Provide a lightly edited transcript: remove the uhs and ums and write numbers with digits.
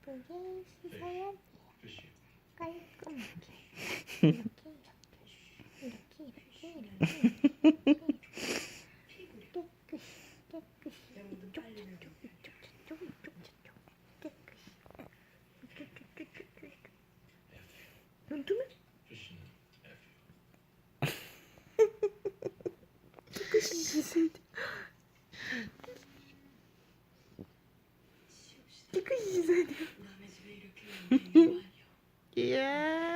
예쁘게 씻어야 돼요. 깔끔하게. 이렇게 깨끗이 이쪽 깨끗이 눈뜨면 깨끗이 씻어야 돼. 깨끗이 씻어야 돼요. 이야.